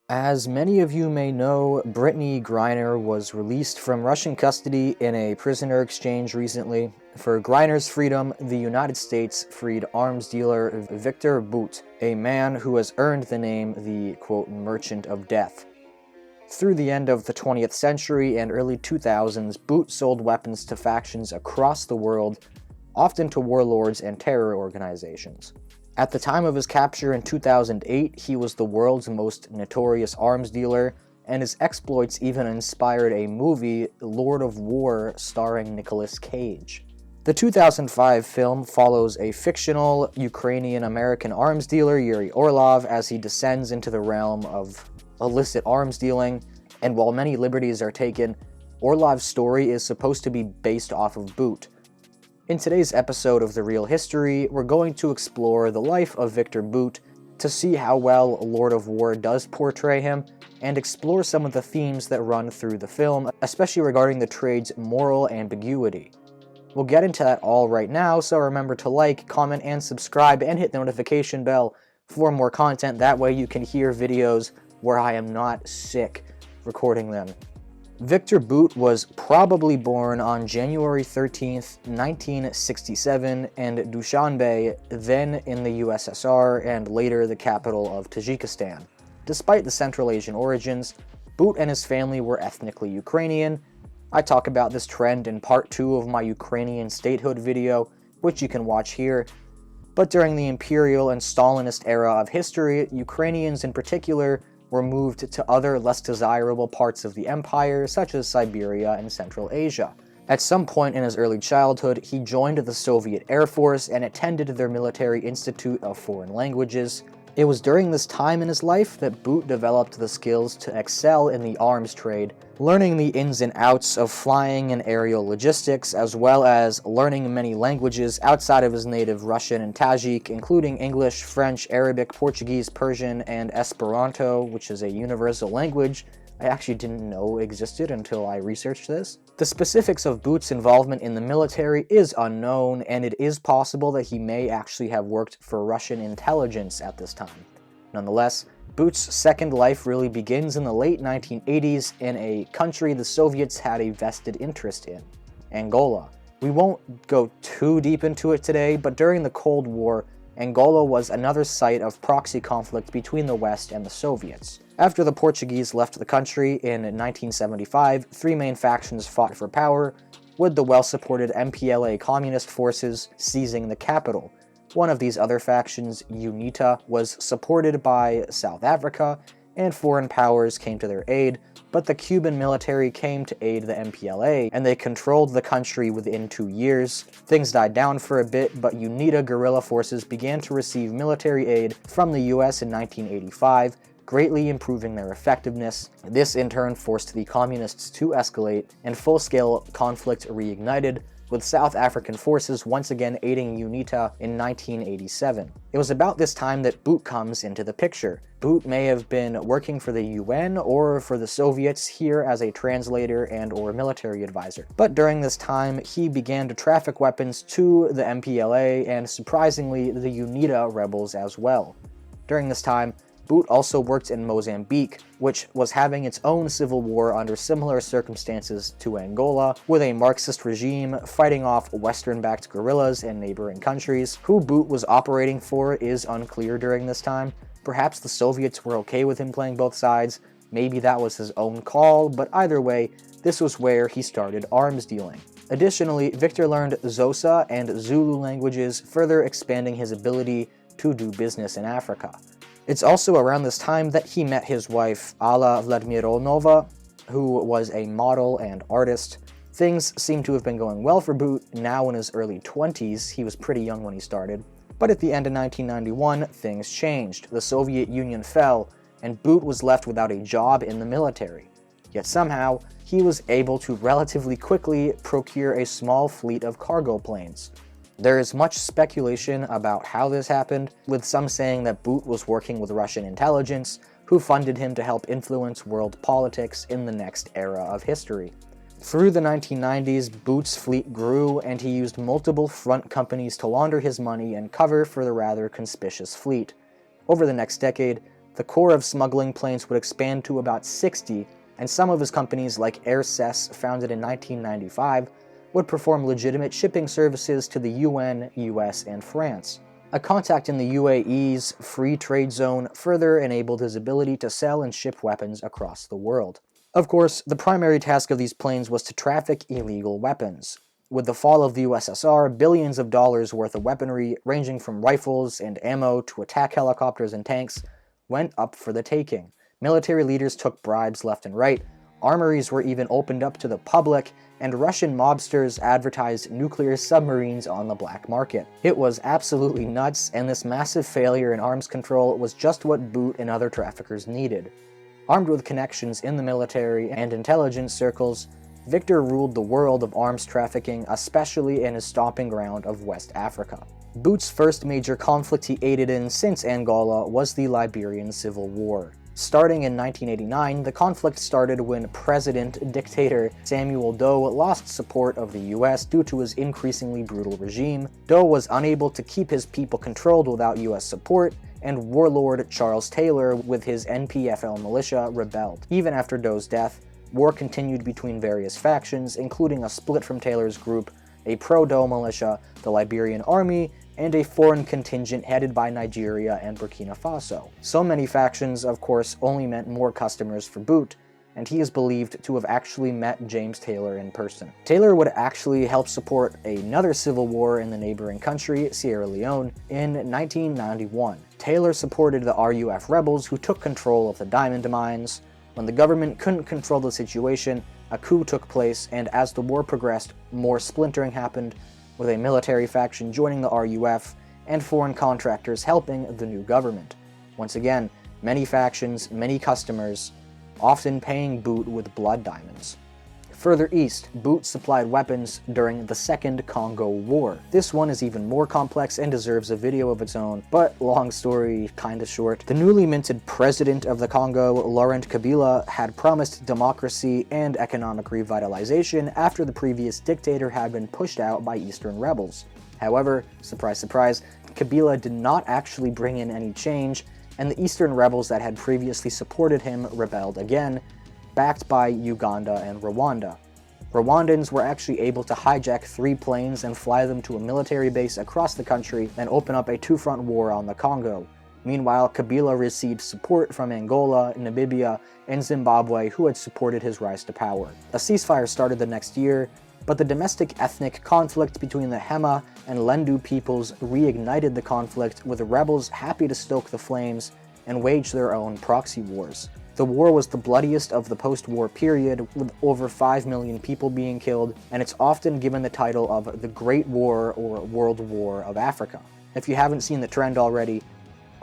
As many of you may know, Brittany Griner was released from Russian custody in a prisoner exchange recently. For Griner's freedom, the United States freed arms dealer Viktor Bout, a man who has earned the name the, quote, Merchant of Death. Through the end of the 20th century and early 2000s, Bout sold weapons to factions across the world, often to warlords and terror organizations. At the time of his capture in 2008, he was the world's most notorious arms dealer, and his exploits even inspired a movie, Lord of War, starring Nicolas Cage. The 2005 film follows a fictional Ukrainian-American arms dealer, Yuri Orlov, as he descends into the realm of illicit arms dealing, and while many liberties are taken, Orlov's story is supposed to be based off of Bout. In today's episode of The Real History, we're going to explore the life of Viktor Bout to see how well Lord of War does portray him, and explore some of the themes that run through the film, especially regarding the trade's moral ambiguity. We'll get into that all right now, so remember to like, comment, and subscribe, and hit the notification bell for more content. That way you can hear videos where I am not sick recording them. Viktor Bout was probably born on January 13th, 1967 in Dushanbe, then in the USSR and later the capital of Tajikistan. Despite the Central Asian origins, Bout and his family were ethnically Ukrainian. I talk about this trend in part 2 of my Ukrainian statehood video, which you can watch here. But during the imperial and Stalinist era of history, Ukrainians in particular were moved to other less desirable parts of the empire, such as Siberia and Central Asia. At some point in his early childhood, he joined the Soviet Air Force and attended their Military Institute of Foreign Languages. It was during this time in his life that Bout developed the skills to excel in the arms trade, learning the ins and outs of flying and aerial logistics, as well as learning many languages outside of his native Russian and Tajik, including English, French, Arabic, Portuguese, Persian, and Esperanto, which is a universal language I actually didn't know existed until I researched this. The specifics of Bout's involvement in the military is unknown, and it is possible that he may actually have worked for Russian intelligence at this time. Nonetheless, Bout's second life really begins in the late 1980s in a country the Soviets had a vested interest in, Angola. We won't go too deep into it today, but during the Cold War, Angola was another site of proxy conflict between the West and the Soviets. After the Portuguese left the country in 1975, three main factions fought for power, with the well-supported MPLA communist forces seizing the capital. One of these other factions, UNITA, was supported by South Africa, and foreign powers came to their aid, but the Cuban military came to aid the MPLA, and they controlled the country within 2 years. Things died down for a bit, but UNITA guerrilla forces began to receive military aid from the US in 1985, greatly improving their effectiveness. This in turn forced the communists to escalate, and full-scale conflict reignited, with South African forces once again aiding UNITA in 1987. It was about this time that Bout comes into the picture. Bout may have been working for the UN or for the Soviets here as a translator and or military advisor. But during this time, he began to traffic weapons to the MPLA and surprisingly the UNITA rebels as well. During this time, Bout also worked in Mozambique, which was having its own civil war under similar circumstances to Angola, with a Marxist regime fighting off Western-backed guerrillas in neighboring countries. Who Bout was operating for is unclear during this time. Perhaps the Soviets were okay with him playing both sides, maybe that was his own call, but either way, this was where he started arms dealing. Additionally, Viktor learned Xhosa and Zulu languages, further expanding his ability to do business in Africa. It's also around this time that he met his wife, Alla Vladimirovna, who was a model and artist. Things seem to have been going well for Bout, now in his early 20s, he was pretty young when he started. But at the end of 1991, things changed. The Soviet Union fell, and Bout was left without a job in the military. Yet somehow, he was able to relatively quickly procure a small fleet of cargo planes. There is much speculation about how this happened, with some saying that Bout was working with Russian intelligence, who funded him to help influence world politics in the next era of history. Through the 1990s, Bout's fleet grew, and he used multiple front companies to launder his money and cover for the rather conspicuous fleet. Over the next decade, the core of smuggling planes would expand to about 60, and some of his companies, like Aircess, founded in 1995, would perform legitimate shipping services to the UN, US, and France. A contact in the UAE's free trade zone further enabled his ability to sell and ship weapons across the world. Of course, the primary task of these planes was to traffic illegal weapons. With the fall of the USSR, billions of dollars worth of weaponry, ranging from rifles and ammo to attack helicopters and tanks, went up for the taking. Military leaders took bribes left and right, armories were even opened up to the public, and Russian mobsters advertised nuclear submarines on the black market. It was absolutely nuts, and this massive failure in arms control was just what Bout and other traffickers needed. Armed with connections in the military and intelligence circles, Viktor ruled the world of arms trafficking, especially in his stomping ground of West Africa. Bout's first major conflict he aided in since Angola was the Liberian Civil War. Starting in 1989, the conflict started when President-dictator Samuel Doe lost support of the US due to his increasingly brutal regime. Doe was unable to keep his people controlled without US support, and warlord Charles Taylor, with his NPFL militia, rebelled. Even after Doe's death, war continued between various factions, including a split from Taylor's group, a pro-Doe militia, the Liberian Army, and a foreign contingent headed by Nigeria and Burkina Faso. So many factions, of course, only meant more customers for Bout, and he is believed to have actually met James Taylor in person. Taylor would actually help support another civil war in the neighboring country, Sierra Leone, in 1991. Taylor supported the RUF rebels who took control of the diamond mines. When the government couldn't control the situation, a coup took place, and as the war progressed, more splintering happened, with a military faction joining the RUF and foreign contractors helping the new government. Once again, many factions, many customers, often paying Bout with blood diamonds. Further east, Bout supplied weapons during the Second Congo War. This one is even more complex and deserves a video of its own, but long story kinda short. The newly minted president of the Congo, Laurent Kabila, had promised democracy and economic revitalization after the previous dictator had been pushed out by Eastern rebels. However, surprise surprise, Kabila did not actually bring in any change, and the Eastern rebels that had previously supported him rebelled again, backed by Uganda and Rwanda. Rwandans were actually able to hijack 3 planes and fly them to a military base across the country and open up a 2-front war on the Congo. Meanwhile, Kabila received support from Angola, Namibia, and Zimbabwe, who had supported his rise to power. A ceasefire started the next year, but the domestic ethnic conflict between the Hema and Lendu peoples reignited the conflict, with the rebels happy to stoke the flames and wage their own proxy wars. The war was the bloodiest of the post-war period, with over 5 million people being killed, and it's often given the title of the Great War or World War of Africa. If you haven't seen the trend already,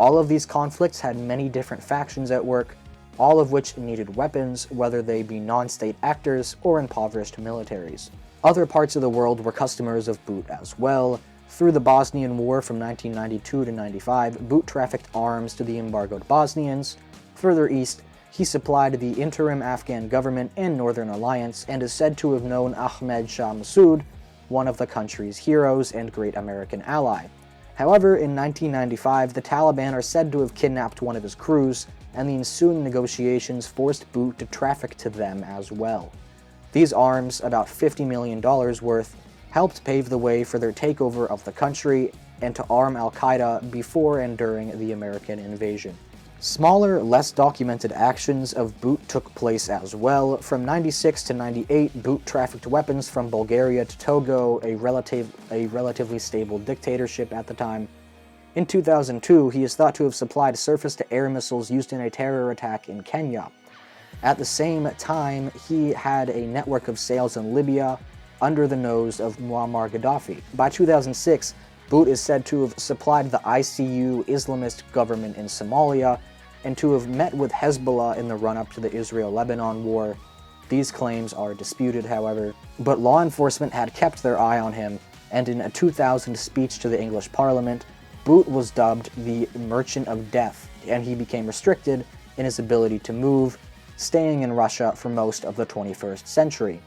all of these conflicts had many different factions at work, all of which needed weapons, whether they be non-state actors or impoverished militaries. Other parts of the world were customers of Bout as well. Through the Bosnian War from 1992 to 95, Bout trafficked arms to the embargoed Bosnians. Further east, he supplied the interim Afghan government and Northern Alliance, and is said to have known Ahmed Shah Massoud, one of the country's heroes and great American ally. However, in 1995, the Taliban are said to have kidnapped one of his crews, and the ensuing negotiations forced Bout to traffic to them as well. These arms, about $50 million worth, helped pave the way for their takeover of the country and to arm al-Qaeda before and during the American invasion. Smaller, less documented actions of Bout took place as well. From 96 to 98, Bout trafficked weapons from Bulgaria to Togo, a relatively stable dictatorship at the time. In 2002, he is thought to have supplied surface-to-air missiles used in a terror attack in Kenya. At the same time, he had a network of sales in Libya under the nose of Muammar Gaddafi. By 2006, Bout is said to have supplied the ICU Islamist government in Somalia, and to have met with Hezbollah in the run-up to the Israel-Lebanon war. These claims are disputed, however, but law enforcement had kept their eye on him, and in a 2000 speech to the English Parliament, Bout was dubbed the Merchant of Death, and he became restricted in his ability to move, staying in Russia for most of the 21st century.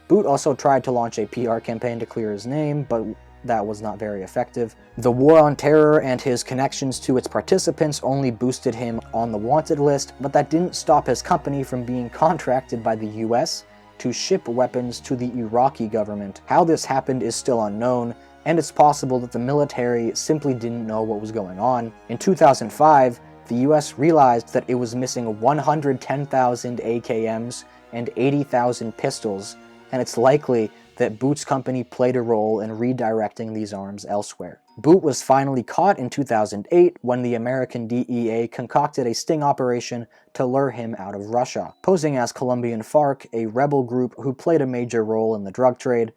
Bout also tried to launch a PR campaign to clear his name, but that was not very effective. The War on Terror and his connections to its participants only boosted him on the wanted list, but that didn't stop his company from being contracted by the US to ship weapons to the Iraqi government. How this happened is still unknown, and it's possible that the military simply didn't know what was going on. In 2005, the US realized that it was missing 110,000 AKMs and 80,000 pistols, and it's likely that Bout's company played a role in redirecting these arms elsewhere. Bout was finally caught in 2008 when the American DEA concocted a sting operation to lure him out of Russia. Posing as Colombian FARC, a rebel group who played a major role in the drug trade,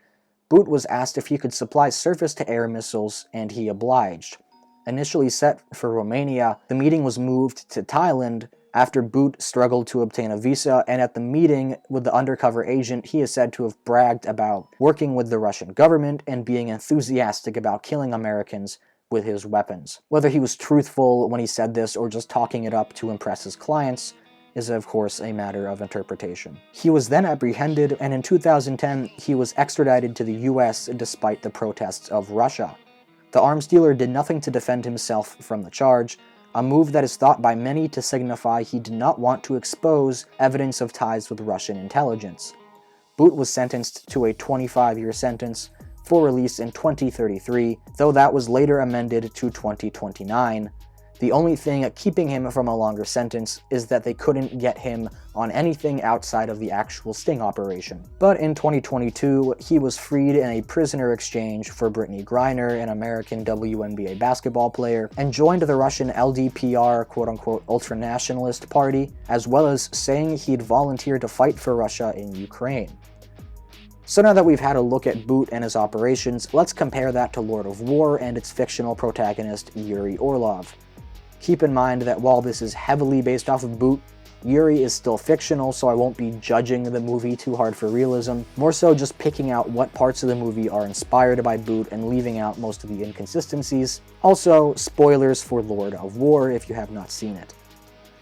Bout was asked if he could supply surface-to-air missiles, and he obliged. Initially set for Romania, the meeting was moved to Thailand after Bout struggled to obtain a visa, and at the meeting with the undercover agent, he is said to have bragged about working with the Russian government and being enthusiastic about killing Americans with his weapons. Whether he was truthful when he said this or just talking it up to impress his clients is of course a matter of interpretation. He was then apprehended, and in 2010 he was extradited to the US despite the protests of Russia. The arms dealer did nothing to defend himself from the charge, a move that is thought by many to signify he did not want to expose evidence of ties with Russian intelligence. Bout was sentenced to a 25-year sentence for release in 2033, though that was later amended to 2029. The only thing keeping him from a longer sentence is that they couldn't get him on anything outside of the actual sting operation. But in 2022, he was freed in a prisoner exchange for Brittany Griner, an American WNBA basketball player, and joined the Russian LDPR quote-unquote ultranationalist party, as well as saying he'd volunteer to fight for Russia in Ukraine. So now that we've had a look at Bout and his operations, let's compare that to Lord of War and its fictional protagonist, Yuri Orlov. Keep in mind that while this is heavily based off of Bout, Yuri is still fictional, so I won't be judging the movie too hard for realism, more so just picking out what parts of the movie are inspired by Bout and leaving out most of the inconsistencies. Also, spoilers for Lord of War if you have not seen it.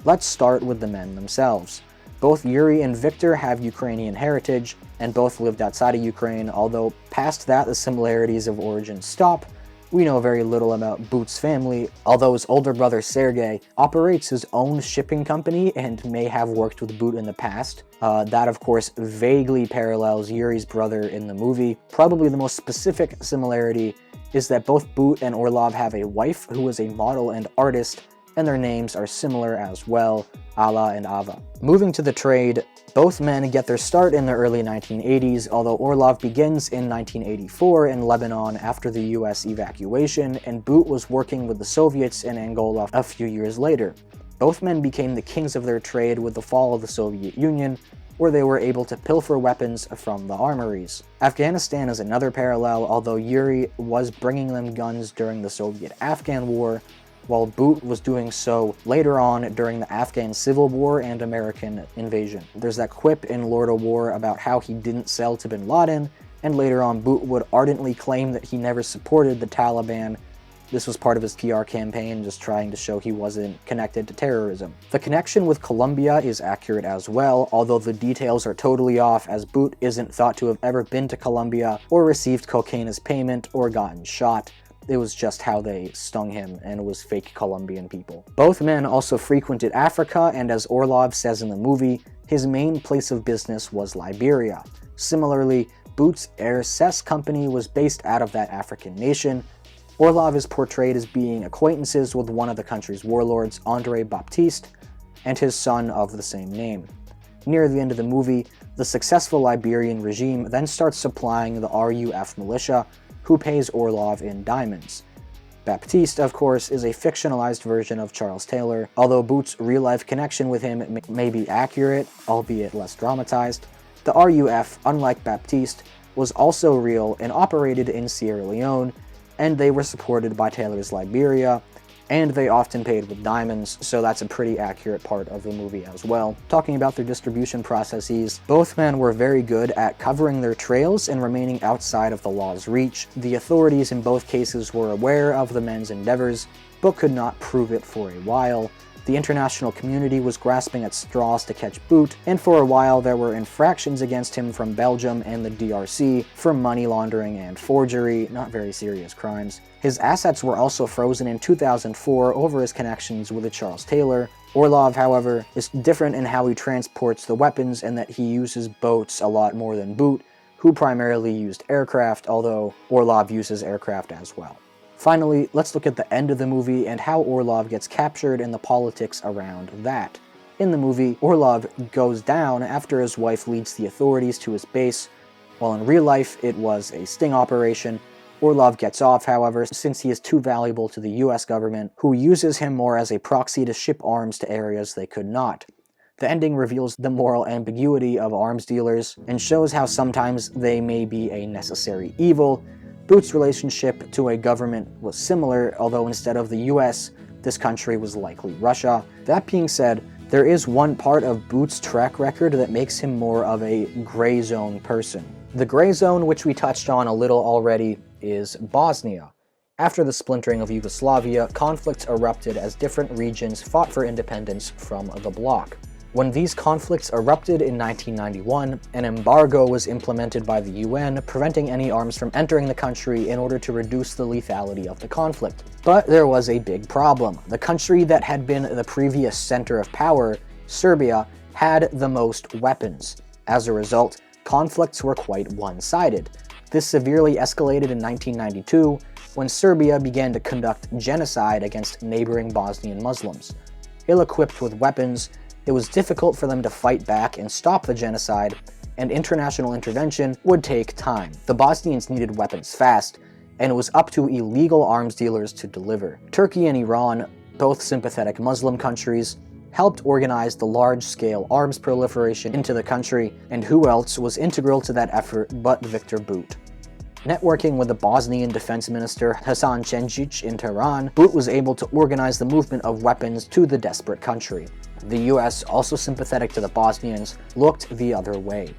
Let's start with the men themselves. Both Yuri and Viktor have Ukrainian heritage, and both lived outside of Ukraine, although past that the similarities of origin stop. We know very little about Bout's family, although his older brother Sergei operates his own shipping company and may have worked with Bout in the past. That of course vaguely parallels Yuri's brother in the movie. Probably the most specific similarity is that both Bout and Orlov have a wife who is a model and artist, and their names are similar as well, Alla and Ava. Moving to the trade, both men get their start in the early 1980s, although Orlov begins in 1984 in Lebanon after the US evacuation, and Bout was working with the Soviets in Angola a few years later. Both men became the kings of their trade with the fall of the Soviet Union, where they were able to pilfer weapons from the armories. Afghanistan is another parallel, although Yuri was bringing them guns during the Soviet-Afghan War, while Bout was doing so later on during the Afghan Civil War and American invasion. There's that quip in Lord of War about how he didn't sell to bin Laden, and later on Bout would ardently claim that he never supported the Taliban. This was part of his PR campaign, just trying to show he wasn't connected to terrorism. The connection with Colombia is accurate as well, although the details are totally off, as Bout isn't thought to have ever been to Colombia or received cocaine as payment or gotten shot. It was just how they stung him, and it was fake Colombian people. Both men also frequented Africa, and as Orlov says in the movie, his main place of business was Liberia. Similarly, Bout's Air Cess company was based out of that African nation. Orlov is portrayed as being acquaintances with one of the country's warlords, Andre Baptiste, and his son of the same name. Near the end of the movie, the successful Liberian regime then starts supplying the RUF militia, who pays Orlov in diamonds. Baptiste, of course, is a fictionalized version of Charles Taylor, although Bout's real-life connection with him may be accurate, albeit less dramatized. The RUF, unlike Baptiste, was also real and operated in Sierra Leone, and they were supported by Taylor's Liberia, and they often paid with diamonds, so that's a pretty accurate part of the movie as well. Talking about their distribution processes, both men were very good at covering their trails and remaining outside of the law's reach. The authorities in both cases were aware of the men's endeavors, but could not prove it for a while. the international community was grasping at straws to catch Bout, and for a while there were infractions against him from Belgium and the DRC for money laundering and forgery, not very serious crimes. His assets were also frozen in 2004 over his connections with Charles Taylor. Orlov, however, is different in how he transports the weapons and that he uses boats a lot more than Bout, who primarily used aircraft, although Orlov uses aircraft as well. Finally, let's look at the end of the movie and how Orlov gets captured and the politics around that. In the movie, Orlov goes down after his wife leads the authorities to his base. While in real life it was a sting operation, Orlov gets off, however, since he is too valuable to the US government, who uses him more as a proxy to ship arms to areas they could not. The ending reveals the moral ambiguity of arms dealers and shows how sometimes they may be a necessary evil. Bout's relationship to a government was similar, although instead of the US, this country was likely Russia. That being said, there is one part of Bout's track record that makes him more of a gray zone person. The gray zone, which we touched on a little already, is Bosnia. After the splintering of Yugoslavia, conflicts erupted as different regions fought for independence from the bloc. When these conflicts erupted in 1991, an embargo was implemented by the UN, preventing any arms from entering the country in order to reduce the lethality of the conflict. But there was a big problem. The country that had been the previous center of power, Serbia, had the most weapons. As a result, conflicts were quite one-sided. This severely escalated in 1992, when Serbia began to conduct genocide against neighboring Bosnian Muslims. Ill-equipped with weapons, it was difficult for them to fight back and stop the genocide, and international intervention would take time. The Bosnians needed weapons fast, and it was up to illegal arms dealers to deliver. Turkey and Iran, both sympathetic Muslim countries, helped organize the large-scale arms proliferation into the country, and who else was integral to that effort but Viktor Bout. Networking with the Bosnian defense minister Hasan Cengic in Tehran, Bout was able to organize the movement of weapons to the desperate country. The US, also sympathetic to the Bosnians, looked the other way.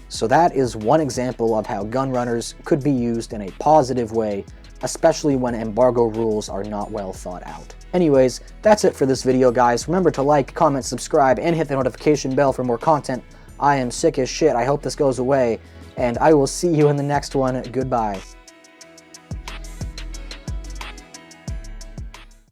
So that is one example of how gun runners could be used in a positive way, especially when embargo rules are not well thought out. Anyways, that's it for this video, guys. Remember to like, comment, subscribe, and hit the notification bell for more content. I am sick as shit. I hope this goes away, and I will see you in the next one. Goodbye.